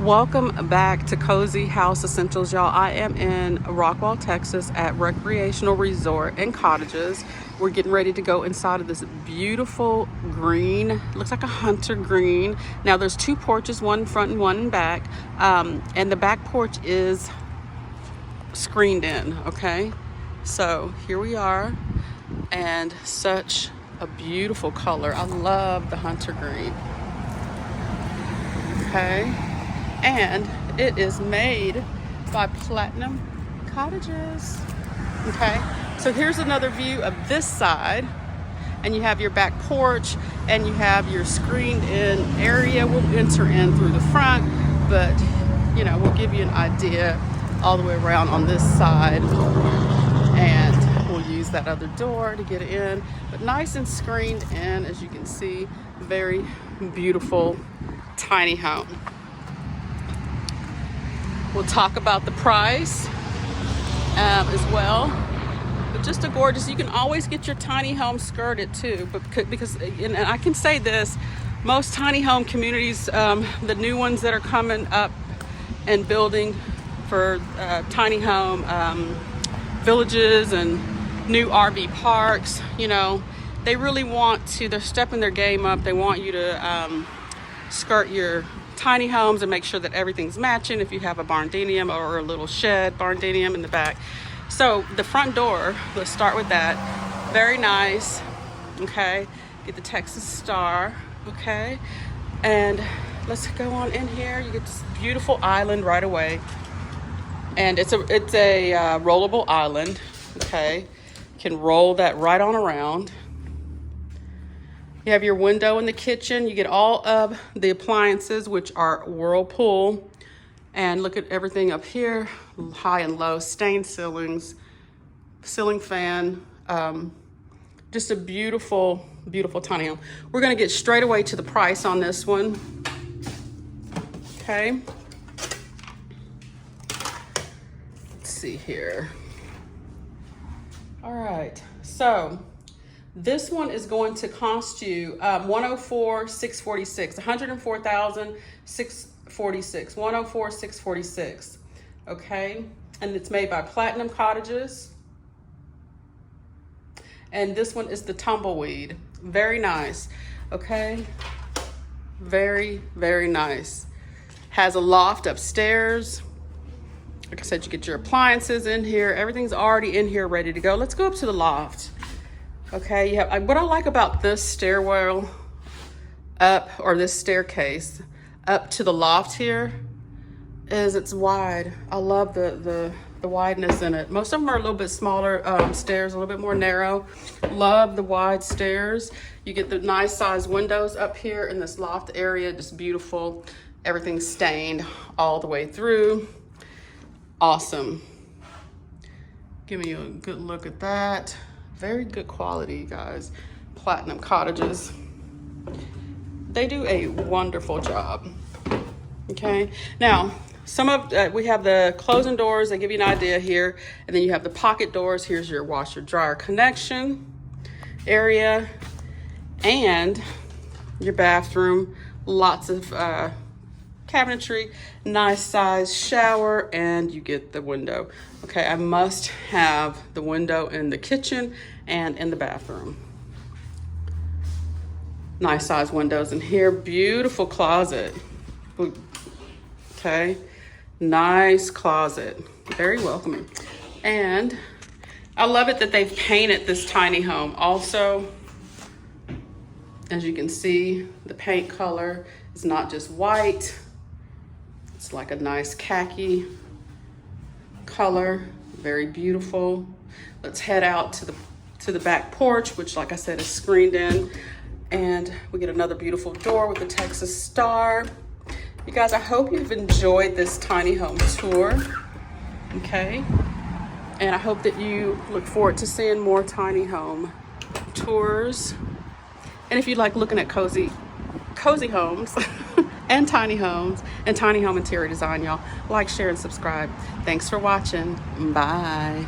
Welcome back to Cozy House Essentials, y'all. I am in Rockwall, Texas at Recreational Resort and Cottages. We're getting ready to go inside of this beautiful green, looks like a hunter green. Now there's two porches, one in front and one in back. And the back porch is screened in, okay? So here we are, and such a beautiful color. I love the hunter green, okay? And it is made by Platinum Cottages. Okay, so here's another view of this side, and you have your back porch and you have your screened in area. We'll enter in through the front, but you know, we'll give you an idea all the way around on this side, and we'll use that other door to get in, but nice and screened in, as you can see. Very beautiful tiny home. We'll talk about the price as well. But just a gorgeous, you can always get your tiny home skirted too. But because, and I can say this, most tiny home communities, the new ones that are coming up and building for tiny home villages and new RV parks, you know, they really want to, they're stepping their game up. They want you to skirt your tiny homes and make sure that everything's matching. If you have a barndinium or a little shed barndinium in the back. So the front door, let's start with that. Very nice, okay? Get the Texas star, okay? And let's go on in here. You get this beautiful island right away. And it's a rollable island, okay? You can roll that right on around. You have your window in the kitchen. You get all of the appliances, which are Whirlpool. And look at everything up here, high and low, stained ceilings, ceiling fan. Just a beautiful, beautiful tiny home. We're gonna get straight away to the price on this one. Okay. Let's see here. All right, so this one is going to cost you $104,646, $104,646, $104,646, okay? And it's made by Platinum Cottages. And this one is the Tumbleweed. Very nice, okay? Very, very nice. Has a loft upstairs. Like I said, you get your appliances in here. Everything's already in here ready to go. Let's go up to the loft. Okay, you have, what I like about this stairwell up, or this staircase up to the loft here, is it's wide. I love the wideness in it. Most of them are a little bit smaller stairs, a little bit more narrow. Love the wide stairs. You get the nice size windows up here in this loft area, just beautiful. Everything's stained all the way through. Awesome. Give me a good look at that. Very good quality, guys. Platinum Cottages. They do a wonderful job. Okay. Now, some of we have the closing doors. They give you an idea here, and then you have the pocket doors. Here's your washer dryer connection area, and your bathroom. Lots of cabinetry, nice size shower, and you get the window. Okay, I must have the window in the kitchen and in the bathroom. Nice size windows in here, beautiful closet. Okay, nice closet, very welcoming. And I love it that they've painted this tiny home. Also, as you can see, the paint color is not just white. It's like a nice khaki color, very beautiful. Let's head out to the back porch, which, like I said, is screened in, and we get another beautiful door with the Texas star. You guys, I hope you've enjoyed this tiny home tour, okay? And I hope that you look forward to seeing more tiny home tours. And if you like looking at cozy homes and tiny homes and tiny home interior design, y'all, like, share, and subscribe. Thanks for watching. Bye.